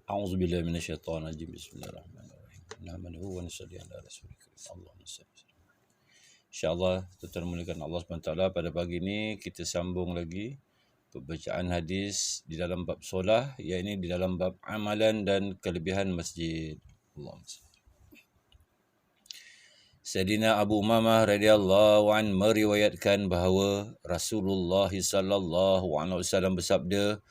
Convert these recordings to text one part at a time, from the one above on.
أعوذ بالله من الشيطان الرجيم بسم الله الرحمن الرحيم نحمده ونصلي على رسوله اللهم صل وسلم. InsyaAllah tuan-tuan muliakan Allah SWT, pada pagi ini kita sambung lagi pembacaan hadis di dalam bab solah, iaitu di dalam bab amalan dan kelebihan masjid. Allahumma salli. Sayyidina Abu Umamah radhiyallahu an meriwayatkan bahawa Rasulullah sallallahu alaihi wasallam bersabda,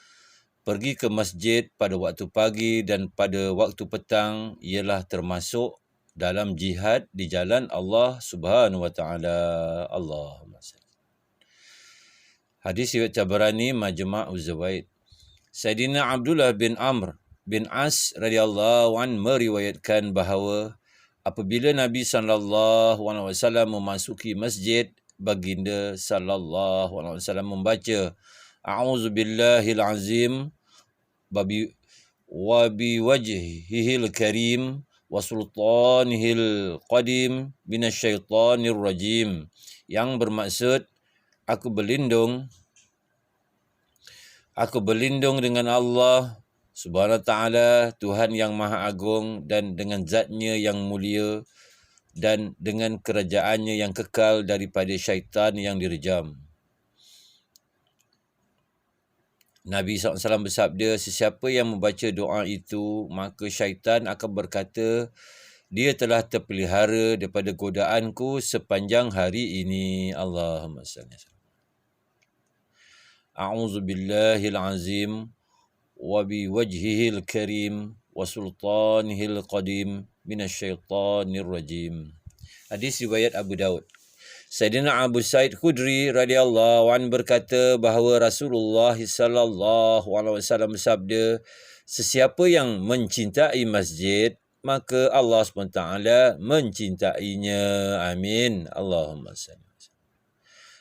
pergi ke masjid pada waktu pagi dan pada waktu petang ialah termasuk dalam jihad di jalan Allah Subhanahu wa taala. Allahumma salli. Hadis riwayat Tabarani Majma' Az-Zawaid. Sayyidina Abdullah bin Amr bin As radhiyallahu an meriwayatkan bahawa apabila Nabi sallallahu alaihi wasallam memasuki masjid, baginda sallallahu alaihi wasallam membaca A'udzubillahil azim wa biwajhihil karim wa sultanihil qadim minasyaitonir rajim, yang bermaksud aku berlindung dengan Allah Subhanahu wa taala, Tuhan yang Maha Agung, dan dengan zatnya yang mulia dan dengan kerajaannya yang kekal daripada syaitan yang direjam. Nabi SAW bersabda, sesiapa yang membaca doa itu, maka syaitan akan berkata, dia telah terpelihara daripada godaanku sepanjang hari ini. Allahumma salli. A'udzubillahil azim wa biwajhihil karim wa sultanihil qadim minasyaitonir rajim. Hadis riwayat Abu Daud. Sayyidina Abu Sa'id Khudri radhiyallahu an berkata bahawa Rasulullah sallallahu alaihi wasallam bersabda, sesiapa yang mencintai masjid, maka Allah SWT mencintainya. Amin. Allahumma salli.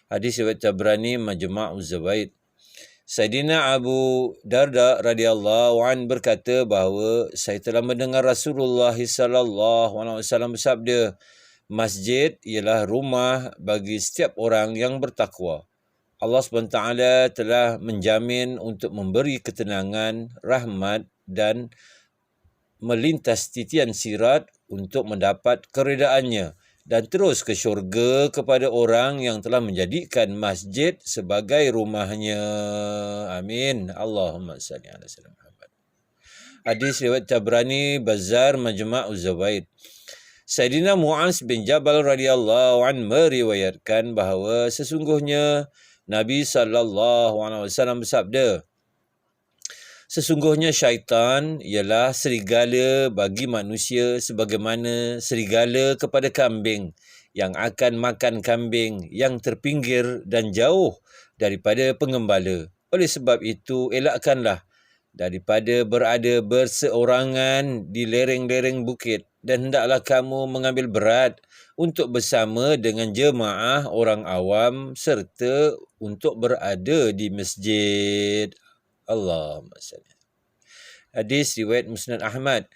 Hadis riwayat Tabrani Majma' Az-Zawaid. Sayyidina Abu Darda radhiyallahu an berkata bahawa saya telah mendengar Rasulullah sallallahu alaihi wasallam bersabda, masjid ialah rumah bagi setiap orang yang bertakwa. Allah SWT telah menjamin untuk memberi ketenangan, rahmat dan melintas titian sirat untuk mendapat keredaannya dan terus ke syurga kepada orang yang telah menjadikan masjid sebagai rumahnya. Amin. Allahumma salli ala sayyidina Muhammad. Hadis riwayat Tabrani Bazzar Majma' Az-Zawaid. Sayyidina Mu'az bin Jabal radhiyallahu an meriwayatkan bahawa sesungguhnya Nabi sallallahu alaihi wasallam bersabda, sesungguhnya syaitan ialah serigala bagi manusia sebagaimana serigala kepada kambing yang akan makan kambing yang terpinggir dan jauh daripada pengembala. Oleh sebab itu, elakkanlah daripada berada berseorangan di lereng-lereng bukit, dan hendaklah kamu mengambil berat untuk bersama dengan jemaah orang awam serta untuk berada di masjid. Allahumma salli. Hadis riwayat Musnad Ahmad.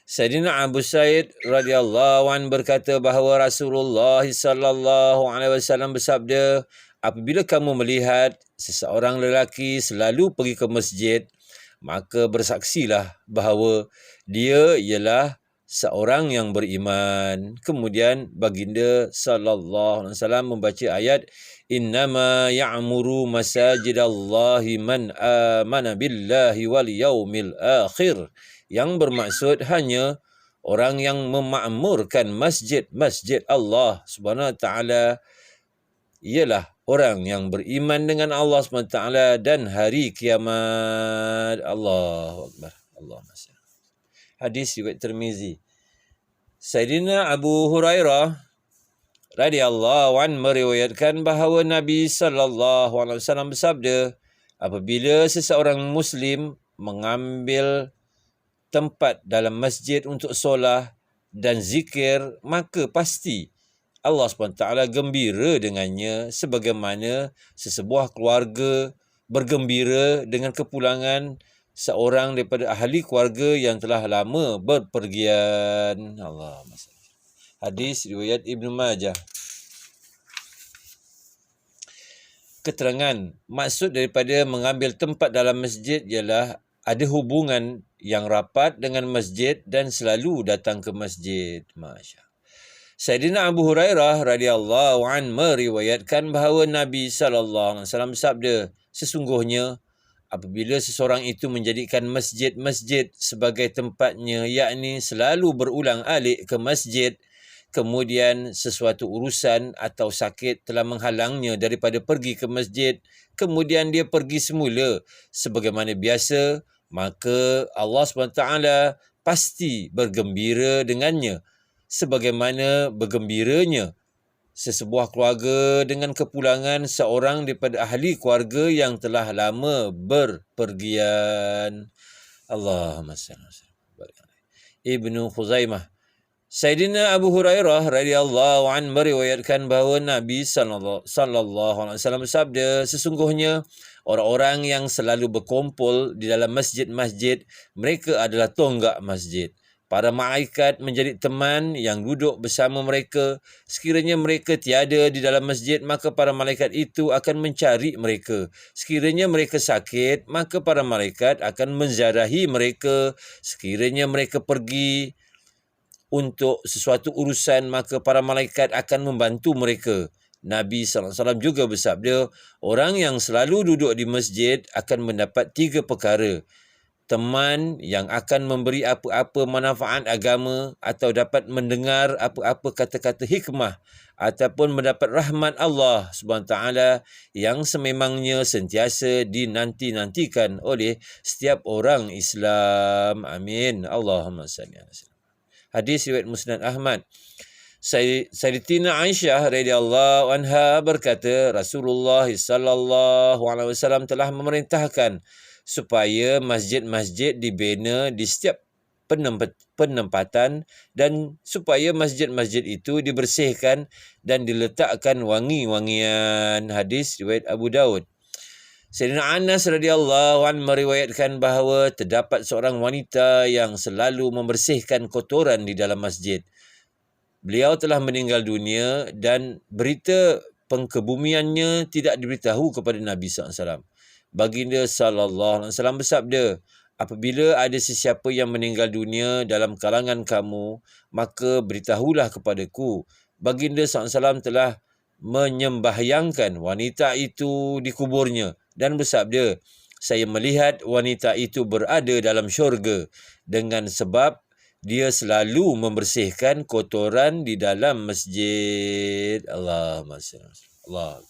Sayyidina Abu Sa'id radhiyallahu an berkata bahawa Rasulullah sallallahu alaihi wasallam bersabda, apabila kamu melihat seseorang lelaki selalu pergi ke masjid, maka bersaksilah bahawa dia ialah seorang yang beriman. Kemudian baginda sallallahu alaihi wasallam membaca ayat innama ya'muru masajidallahi man amana billahi wal yaumil akhir, yang bermaksud hanya orang yang memakmurkan masjid-masjid Allah Subhanahu wa taala ialah orang yang beriman dengan Allah SWT dan hari kiamat. Allahu Akbar. Allahumma salli. Hadis riwayat Tirmizi. Sayyidina Abu Hurairah radhiyallahu an meriwayatkan bahawa Nabi sallallahu alaihi wasallam bersabda, apabila seseorang muslim mengambil tempat dalam masjid untuk solah dan zikir, maka pasti Allah SWT gembira dengannya sebagaimana sesebuah keluarga bergembira dengan kepulangan seorang daripada ahli keluarga yang telah lama berpergian. Allahumma salli. Hadis riwayat Ibnu Majah. Keterangan maksud daripada mengambil tempat dalam masjid ialah ada hubungan yang rapat dengan masjid dan selalu datang ke masjid. Masya. Sayyidina Abu Hurairah radhiyallahu an meriwayatkan bahawa Nabi sallallahu alaihi wasallam bersabda, sesungguhnya apabila seseorang itu menjadikan masjid-masjid sebagai tempatnya, yakni selalu berulang alik ke masjid, kemudian sesuatu urusan atau sakit telah menghalangnya daripada pergi ke masjid, kemudian dia pergi semula sebagaimana biasa, maka Allah SWT pasti bergembira dengannya sebagaimana bergembiranya sesebuah keluarga dengan kepulangan seorang daripada ahli keluarga yang telah lama berpergian. Allahumma salli ala Ibnu Khuzaimah. Sayyidina Abu Hurairah radhiyallahu an meriwayatkan bahawa Nabi sallallahu alaihi wasallam bersabda, sesungguhnya orang-orang yang selalu berkumpul di dalam masjid-masjid, mereka adalah tonggak masjid. Para malaikat menjadi teman yang duduk bersama mereka. Sekiranya mereka tiada di dalam masjid, maka para malaikat itu akan mencari mereka. Sekiranya mereka sakit, maka para malaikat akan menziarahi mereka. Sekiranya mereka pergi untuk sesuatu urusan, maka para malaikat akan membantu mereka. Nabi SAW juga bersabda, orang yang selalu duduk di masjid akan mendapat 3 perkara. Teman yang akan memberi apa-apa manfaat agama, atau dapat mendengar apa-apa kata-kata hikmah, ataupun mendapat rahmat Allah SWT yang sememangnya sentiasa dinanti-nantikan oleh setiap orang Islam. Amin. Allahumma salli ala sallam. Hadis riwayat Musnad Ahmad. Sayyidatina Aisyah radhiyallahu anha berkata, Rasulullah sallallahu alaihi wasallam telah memerintahkan supaya masjid-masjid dibina di setiap penempatan dan supaya masjid-masjid itu dibersihkan dan diletakkan wangi-wangian. Hadis riwayat Abu Daud. Sayyidina Anas radhiyallahu an meriwayatkan bahawa terdapat seorang wanita yang selalu membersihkan kotoran di dalam masjid. Beliau telah meninggal dunia dan berita pengkebumiannya tidak diberitahu kepada Nabi SAW. Baginda SAW bersabda, apabila ada sesiapa yang meninggal dunia dalam kalangan kamu, maka beritahulah kepadaku. Baginda SAW telah menyembahyangkan wanita itu di kuburnya dan bersabda, saya melihat wanita itu berada dalam syurga dengan sebab dia selalu membersihkan kotoran di dalam masjid. Allahumma salli Allah.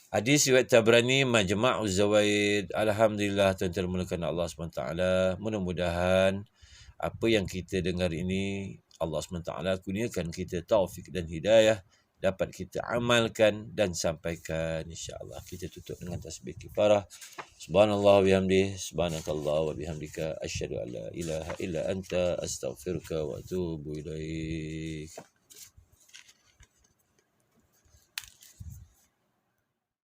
Hadis riwayat Tabrani, Majma'uz Zawaid. Alhamdulillah, tuan-tuan mulakan Allah SWT. Mudah-mudahan apa yang kita dengar ini, Allah SWT kurniakan kita taufik dan hidayah, dapat kita amalkan dan sampaikan, insya-Allah. Kita tutup dengan tasbih kifarah. Subhanallah wa bihamdihi, subhanakallah wa bihamdika, asyhadu an la ilaha illa anta, astaghfiruka wa atubu ilaik.